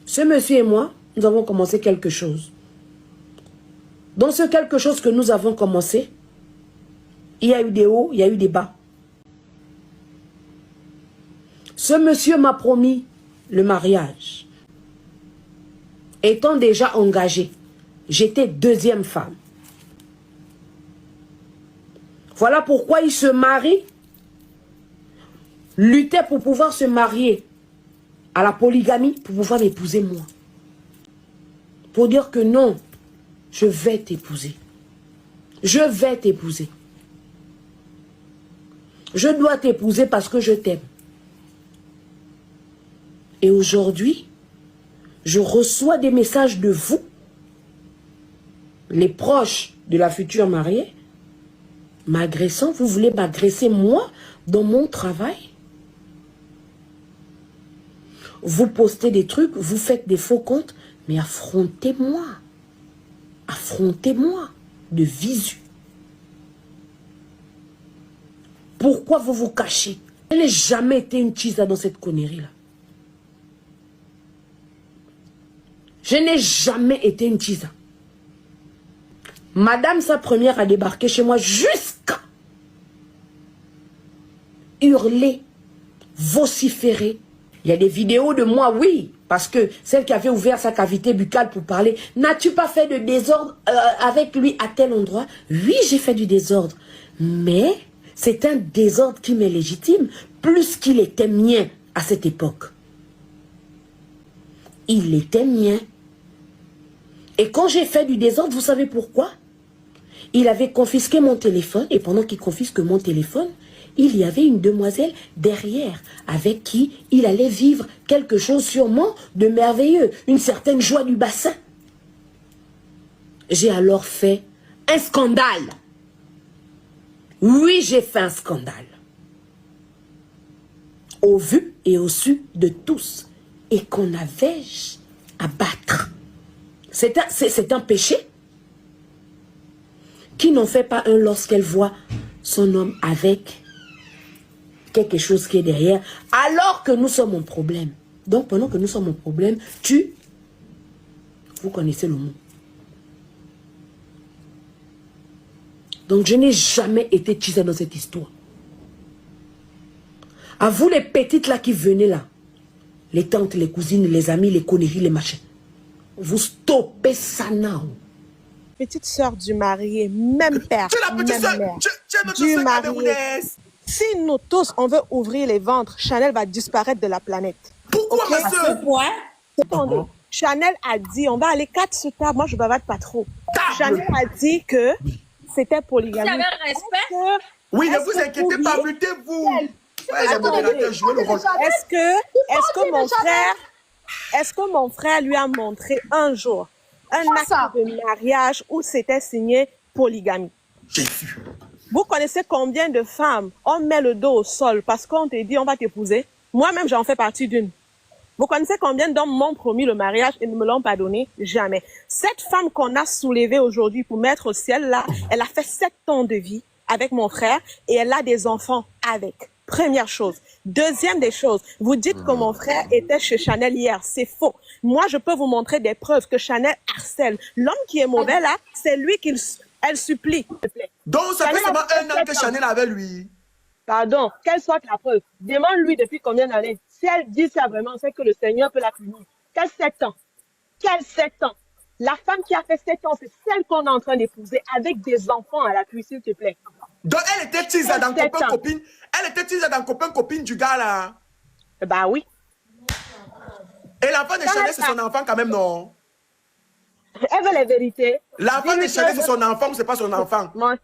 Ce monsieur et moi, nous avons commencé quelque chose. Dans ce quelque chose que nous avons commencé, il y a eu des hauts, il y a eu des bas. Ce monsieur m'a promis le mariage. Étant déjà engagée, j'étais deuxième femme. Voilà pourquoi il se marie, luttait pour pouvoir se marier à la polygamie, pour pouvoir m'épouser moi. Pour dire que non, je vais t'épouser. Je vais t'épouser. Je dois t'épouser parce que je t'aime. Et aujourd'hui, je reçois des messages de vous, les proches de la future mariée, m'agressant. Vous voulez m'agresser moi dans mon travail? Vous postez des trucs, vous faites des faux comptes, mais affrontez-moi. Affrontez-moi de visu. Pourquoi vous vous cachez? Je n'ai jamais été une chisa dans cette connerie-là. Je n'ai jamais été une chisa. Madame, sa première, a débarqué chez moi jusqu'à hurler, vociférer. Il y a des vidéos de moi, oui, parce que celle qui avait ouvert sa cavité buccale pour parler, n'as-tu pas fait de désordre avec lui à tel endroit? Oui, j'ai fait du désordre, mais c'est un désordre qui m'est légitime, plus qu'il était mien à cette époque. Il était mien. Et quand j'ai fait du désordre, vous savez pourquoi? Il avait confisqué mon téléphone, et pendant qu'il confisque mon téléphone, il y avait une demoiselle derrière avec qui il allait vivre quelque chose sûrement de merveilleux, une certaine joie du bassin. J'ai alors fait un scandale. Oui, j'ai fait un scandale. Au vu et au su de tous. Et qu'on avait à battre. C'est un péché. Qui n'en fait pas un lorsqu'elle voit son homme avec quelque chose qui est derrière, alors que nous sommes en problème. Donc pendant que nous sommes en problème, vous connaissez le mot. Donc je n'ai jamais été chisa dans cette histoire. À vous les petites là qui venez là, les tantes, les cousines, les amis, les conneries, les machins, vous stoppez ça now. Petite sœur du marié, même père, Tu es la petite sœur, tu es notre du sœur marié. camerounaise. Si nous tous, on veut ouvrir les ventres, Chanel va disparaître de la planète. Pourquoi, Okay? ma sœur? Attendez, Chanel a dit, on va aller 4 sur table, moi je bavarde pas trop. Chanel a dit que c'était polygame. Vous avez respect? Oui, ne vous inquiétez pas, mutez-vous. Ouais, j'ai modérateur jouer le rôle. Est-ce que mon frère lui a montré un jour un acte de mariage où c'était signé polygamie? Jésus. Vous connaissez combien de femmes on met le dos au sol parce qu'on te dit on va t'épouser? Moi-même, j'en fais partie d'une. Vous connaissez combien d'hommes m'ont promis le mariage et ne me l'ont pas donné? Jamais. Cette femme qu'on a soulevée aujourd'hui pour mettre au ciel là, elle a fait 7 ans de vie avec mon frère et elle a des enfants avec. Première chose. Deuxième des choses, vous dites que mon frère était chez Chanel hier. C'est faux. Moi, je peux vous montrer des preuves que Chanel harcèle. L'homme qui est mauvais là, c'est lui qu'elle supplie. S'il te plaît. Donc, ça fait Chanel seulement 1 an que Chanel avait lui. Pardon, quelle soit la preuve? Demande-lui depuis combien d'années. Si elle dit ça vraiment, c'est que le Seigneur peut la punir. Quel 7 ans? Quel 7 ans? La femme qui a fait 7 ans, c'est celle qu'on est en train d'épouser avec des enfants à l'appui, s'il te plaît. Donc, elle était tisa dans copain-copine. Elle était tisa dans copain-copine du gars là. Bah oui. Et l'enfant de Chanel, c'est son enfant quand même, non? Elle veut les vérités. L'enfant de Chanel, c'est son enfant ou c'est pas son enfant? Moi,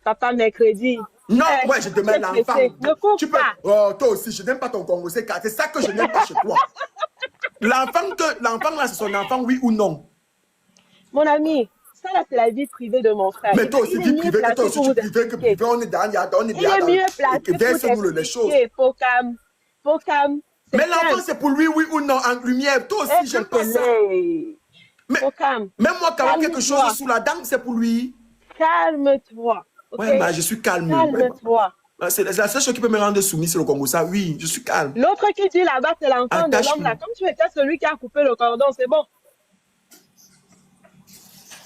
papa, mercredi. Non, ouais, je demande l'enfant. Ne cours Tu peux. pas. Oh, toi aussi, je n'aime pas ton Congolais. C'est ça que je n'aime pas chez toi. L'enfant là, c'est son enfant, oui ou non? Mon ami, ça là, c'est la vie privée de mon frère. Mais toi aussi, vie privée, que toi aussi, tu privée, que privé, on est dans, on est il est mieux placé verse-nous les choses. Focam. Mais l'enfant, c'est pour lui, oui ou non, en lumière. Toi aussi, j'aime pas ça. Mais même moi, quand même quelque chose sous la dent, c'est pour lui. Calme-toi. Ouais, bah, je suis calme. Calme-toi. C'est la seule chose qui peut me rendre soumis, c'est le Congo. Ça, oui, je suis calme. L'autre qui dit là-bas, c'est l'enfant de l'homme là. Comme tu étais celui qui a coupé le cordon, c'est bon.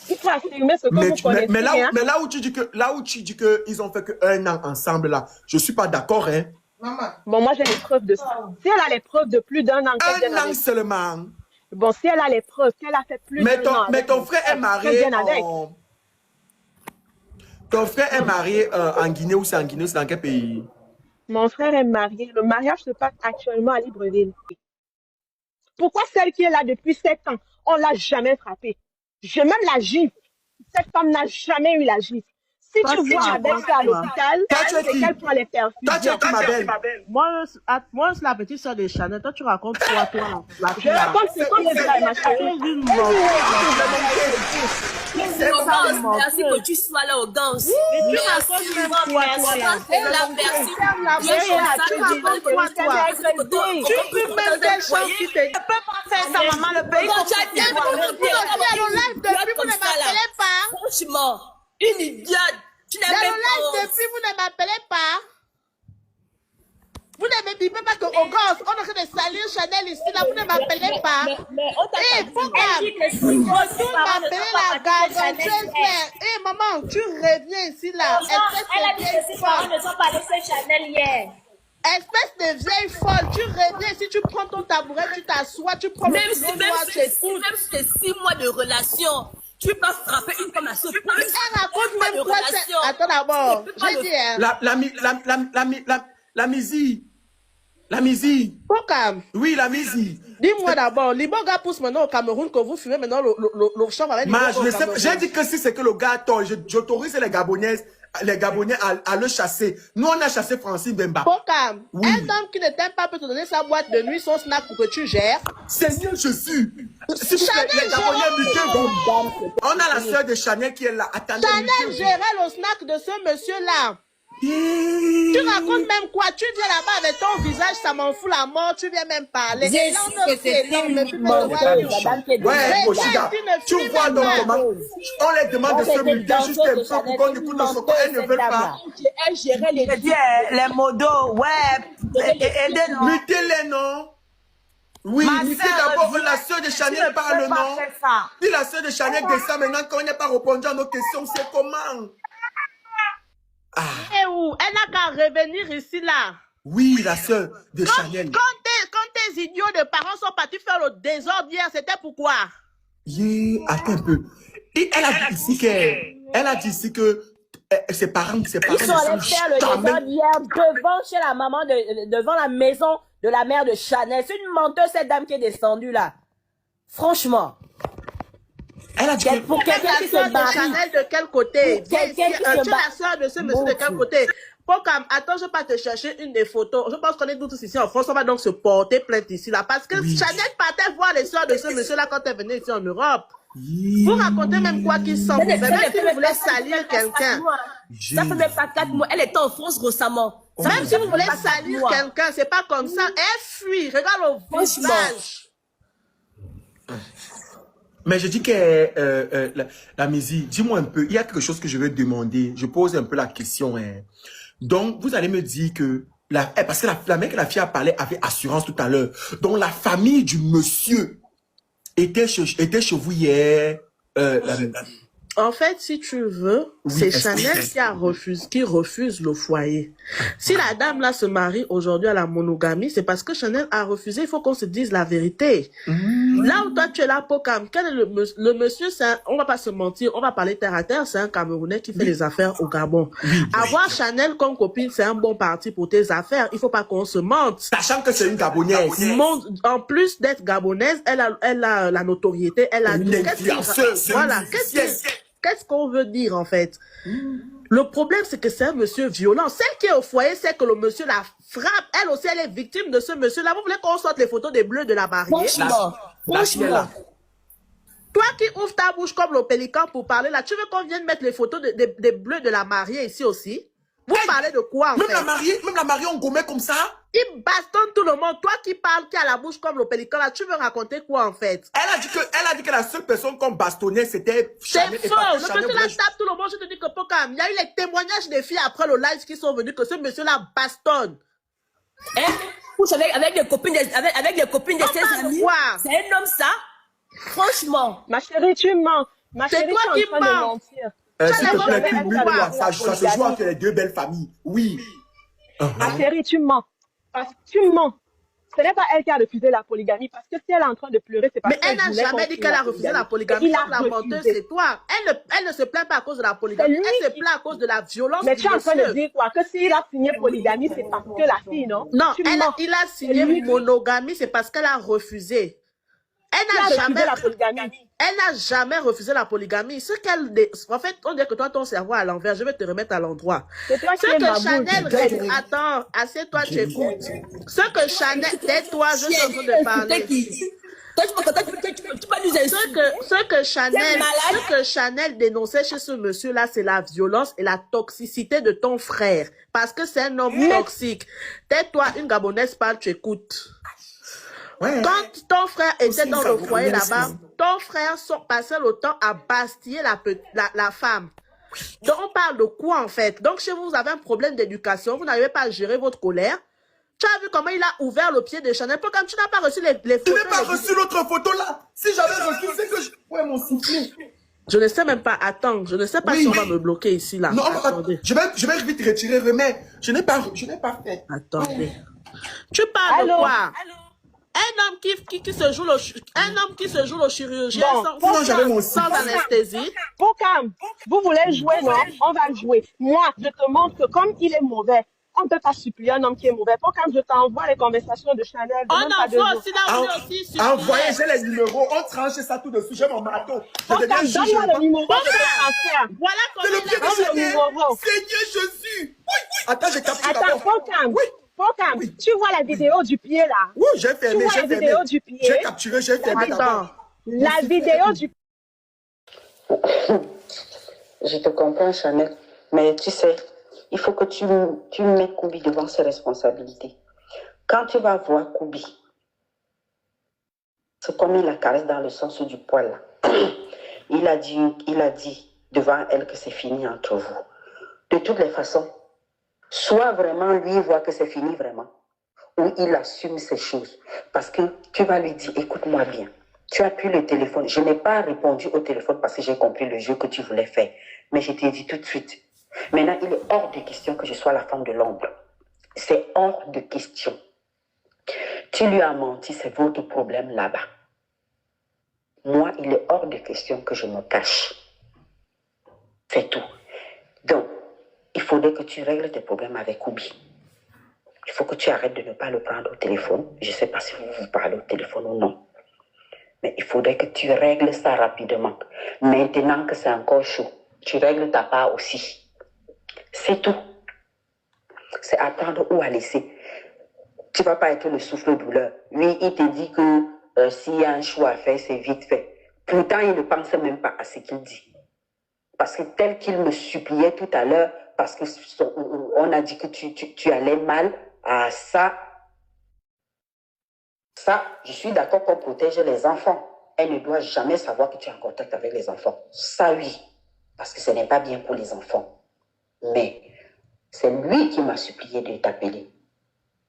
Il faut affirmer ce que vous connaissez. Mais là où tu dis que ils ont fait qu'un an ensemble là, je suis pas d'accord, hein. Bon, moi j'ai les preuves de ça. Si elle a les preuves de plus d'un an. Un an seulement. Bon, si elle a les preuves, si elle a fait plus d'un an. Mais ton frère est marié. Ton frère est marié en Guinée ou c'est en Guinée, c'est dans quel pays? Mon frère est marié. Le mariage se passe actuellement à Libreville. Pourquoi celle qui est là depuis 7 ans, on l'a jamais frappée? J'ai même la gifle. Cette femme n'a jamais eu la gifle. Si tu vois avec ça à l'hôpital, c'est qu'elle prend les perfusions. Toi, tu es qui, ma belle? Moi, c'est la petite soeur de Chanel. Toi, tu racontes quoi, toi? Je raconte ce qu'on est là, ma chérie. Merci que tu sois là au gants. Merci, tu peux même des choses qui te... Tu peux pas faire ça, maman, le pays. Franchement, une idiote. Tu n'as même pas... Depuis, vous ne m'appelez pas. Vous ne me dites pas qu'au gosse, on a fait de salir Chanel ici, là, vous ne m'appelez pas. Eh, pourquoi? Vous m'appelez la gargantueuse mère. Eh, maman, tu reviens ici, là. Elle a dit que ses parents ne sont pas laissés Chanel hier. Espèce de vieille folle, tu reviens, si tu prends ton tabouret, tu t'assois, tu prends même si c'est 6 mois de relation, tu peux pas frapper une femme à ce point. Elle raconte même quoi. Attends d'abord, je dis, la musique. La musique. Pourquoi? Oui, la musique. Dis-moi d'abord, Liboga pousse maintenant au Cameroun que vous fumez maintenant l'offshore avec Liboga. J'ai dit que si c'est que le gars tort, j'autorise les Gabonais à le chasser. Nous, on a chassé Francis Bemba. Pourquoi? Oui. Un homme qui ne t'aime pas peut te donner sa boîte de nuit, son snack pour que tu gères. Seigneur Jésus. Si vous faites les Gabonais, on a la soeur de Chanel qui est là. Attendez, Chanel gérait le snack de ce monsieur-là. Tu racontes même quoi? Tu viens là-bas avec ton visage, ça m'en fout la mort, tu viens même parler. J'ai dit que c'était uniquement madame qui est tu vois donc comment on les demande de se muter juste un peu pour qu'on écoute son corps, elles ne veulent pas. Elle gérait les modos, ouais, aidez-nous. Mutez-les, non? Oui, mutez d'abord la soeur de Chanel parle, non? Si la soeur de Chanel descend maintenant, quand on n'a pas répondu à nos questions, c'est comment? Et où? Elle n'a qu'à revenir ici, là. Oui, la sœur de Chanel. Quand tes idiots de parents sont partis faire le désordre hier, c'était pourquoi? Attends un peu. Et elle a dit ici que ses parents, ils sont allés faire le désordre hier devant chez la maman, devant la maison de la mère de Chanel. C'est une menteuse, cette dame qui est descendue là. Franchement. Elle a dit que... Pour quelqu'un qui se marie. Chanel de quel côté? Tu es la soeur de ce monsieur de quel côté? Attends, je vais pas te chercher une des photos. Je pense qu'on est tous ici en France. On va donc se porter plainte ici là. Parce que Chanel partait voir les soeurs de ce monsieur là quand elle venait ici en Europe. Vous racontez même quoi qu'ils sont. Même si vous voulez salir quelqu'un. Ça fait même pas 4 mois. Elle était en France récemment. Même si vous voulez salir quelqu'un, c'est pas comme ça. Elle fuit. Regarde le visage. Mais je dis que la musique, dis-moi un peu, il y a quelque chose que je veux demander. Je pose un peu la question. Hein. Donc, vous allez me dire que, parce que la mec que la fille a parlé avait assurance tout à l'heure. Donc, la famille du monsieur était chez vous hier. En fait, si tu veux, c'est Chanel qui refuse le foyer. Si la dame là se marie aujourd'hui à la monogamie, c'est parce que Chanel a refusé. Il faut qu'on se dise la vérité. Là où toi tu es là, Pokam, quel est le monsieur, on va pas se mentir, on va parler terre à terre, c'est un Camerounais qui fait les affaires au Gabon. Avoir Chanel comme copine, c'est un bon parti pour tes affaires. Il faut pas qu'on se mente. Sachant que c'est une Gabonaise. En plus d'être Gabonaise, elle a la notoriété, elle a une influenceuse. Voilà. Qu'est-ce qu'on veut dire, en fait? Le problème, c'est que c'est un monsieur violent. Celle qui est au foyer, c'est que le monsieur la frappe. Elle aussi, elle est victime de ce monsieur-là. Vous voulez qu'on sorte les photos des bleus de la mariée? Franchement. Toi qui ouvres ta bouche comme le pélican pour parler là, tu veux qu'on vienne mettre les photos des bleus de la mariée ici aussi? Vous parlez de quoi, en Même fait? même la mariée, on gommait comme ça. Il bastonne tout le monde. Toi qui parles, qui a la bouche comme le pélican, là, tu veux raconter quoi, en fait? Elle a dit que la seule personne qu'on bastonnait, c'était Chanel. C'est faux. Le monsieur là tape tout le monde. Je te dis que Pokam, il y a eu les témoignages des filles après le live qui sont venus que ce monsieur-là bastonne. Hein? Couche avec les copines avec les copines de ses amis. C'est un homme, ça? Franchement. Ma chérie, tu mens. Ma C'est chérie, toi tu es qui en train de mens. mentir. S'il te plaît, jamais mute-toi. vu la Ça se joue entre les deux belles familles. Oui. Ma chérie, tu mens. Parce que tu mens. Ce n'est pas elle qui a refusé la polygamie. Parce que si elle est en train de pleurer, c'est parce Mais qu'elle elle n'a voulait jamais dit qu'elle a refusé la polygamie. Il a La menteuse, refusé. c'est toi. Elle ne se plaint pas à cause de la polygamie. C'est lui Elle se qui- plaint à cause de la violence Mais du tu es en train de monsieur. dire quoi? Que s'il a signé polygamie, c'est parce que la fille, non? Non, Tu mens. il a signé C'est lui. monogamie, c'est parce qu'elle a refusé. Qui a Elle n'a refusé jamais, la polygamie? elle n'a jamais refusé la polygamie. En fait, on dirait que toi, ton cerveau est à l'envers. Je vais te remettre à l'endroit. C'est toi Ce qui es ma que Chanel boule. reste, attends, assieds-toi, tu écoutes. Ce que Chanel, tais-toi, je suis en train de parler. Toi, tu vas nous insulter. Ce que Chanel, malade. ce que Chanel dénonçait chez ce monsieur-là, c'est la violence et la toxicité de ton frère. Parce que c'est un homme toxique. Tais-toi, une Gabonaise parle, tu écoutes. Ouais. Quand ton frère était Aussi dans une le foyer Gabonaise, là-bas, oui. ton frère passait le temps à bastiller la femme. Donc, on parle de quoi, en fait? Donc, chez vous, vous avez un problème d'éducation, vous n'arrivez pas à gérer votre colère. Tu as vu comment il a ouvert le pied de Chanel? Pourquoi tu n'as pas reçu les Tu photos? n'as pas reçu l'autre photo là. Si j'avais reçu, c'est que je... Ouais, mon sifflet. Je ne sais même pas. Attends, je ne sais pas Oui. si on va me bloquer ici, là. Non, Attendez. je vais vite retirer, remets. Je n'ai pas fait. Attendez. Tu parles Allô? de quoi? Un homme qui se joue le chirurgien Bon, non, j'avais mon sans sifflet. anesthésie. Pokam, vous voulez jouer, non? On va jouer. Moi, je te montre que comme il est mauvais, on ne peut pas supplier un homme qui est mauvais. Pokam, je t'envoie les conversations de Chanel. On Même pas 2 envoie jours. aussi là, on est aussi Envoyez, supplié. j'ai les numéros. On tranche ça tout dessus. J'ai mon marteau. Je deviens Pokam, juge. donne-moi le numéro de ton transfert. Voilà C'est le comment pied il a de Donne le Chanel. numéro. Seigneur Jésus. Oui. Attends, j'ai capturé Attends, d'abord. Pokam. Oui. Pokam, Oui. tu vois la vidéo du pied là? Oui, j'ai Tu fermé, vois j'ai la fermé. vidéo du pied? J'ai capturé, j'ai fermé Attends. d'abord. La vidéo du Je te comprends, Chanel. Mais tu sais, il faut que tu mettes Koubi devant ses responsabilités. Quand tu vas voir Koubi, c'est comme il la caresse dans le sens du poil. Là. Il a dit devant elle que c'est fini entre vous. De toutes les façons, soit vraiment lui voit que c'est fini vraiment, ou il assume ces choses. Parce que tu vas lui dire, écoute-moi bien. Tu as pris le téléphone. Je n'ai pas répondu au téléphone parce que j'ai compris le jeu que tu voulais faire. Mais je t'ai dit tout de suite. Maintenant, il est hors de question que je sois la femme de l'ombre. C'est hors de question. Tu lui as menti, c'est votre problème là-bas. Moi, il est hors de question que je me cache. C'est tout. Donc, il faudrait que tu règles tes problèmes avec Koubi. Il faut que tu arrêtes de ne pas le prendre au téléphone. Je ne sais pas si vous vous parlez au téléphone ou non. Mais il faudrait que tu règles ça rapidement. Maintenant que c'est encore chaud, tu règles ta part aussi. C'est tout. C'est attendre ou à laisser. Tu ne vas pas être le souffle-douleur. Lui, il te dit que s'il y a un choix à faire, c'est vite fait. Pourtant, il ne pense même pas à ce qu'il dit. Parce que tel qu'il me suppliait tout à l'heure, parce que on a dit que tu allais mal, à ça, je suis d'accord qu'on protège les enfants. Elle ne doit jamais savoir que tu es en contact avec les enfants. Ça, oui. Parce que ce n'est pas bien pour les enfants. Mais c'est lui qui m'a supplié de t'appeler.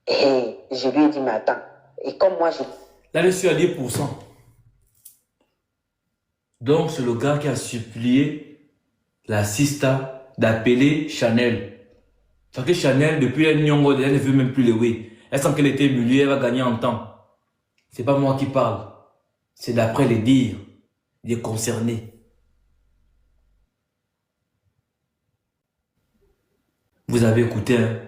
Et je lui ai dit, mais attends. Et comme moi, Là-dessus à 10%. Donc, c'est le gars qui a supplié la sista d'appeler Chanel. Parce que Chanel, depuis la Nyongo, elle ne veut même plus le oui. Elle sent qu'elle était émulée, elle va gagner en temps. C'est pas moi qui parle. C'est d'après les dires des concernés. Vous avez écouté, hein?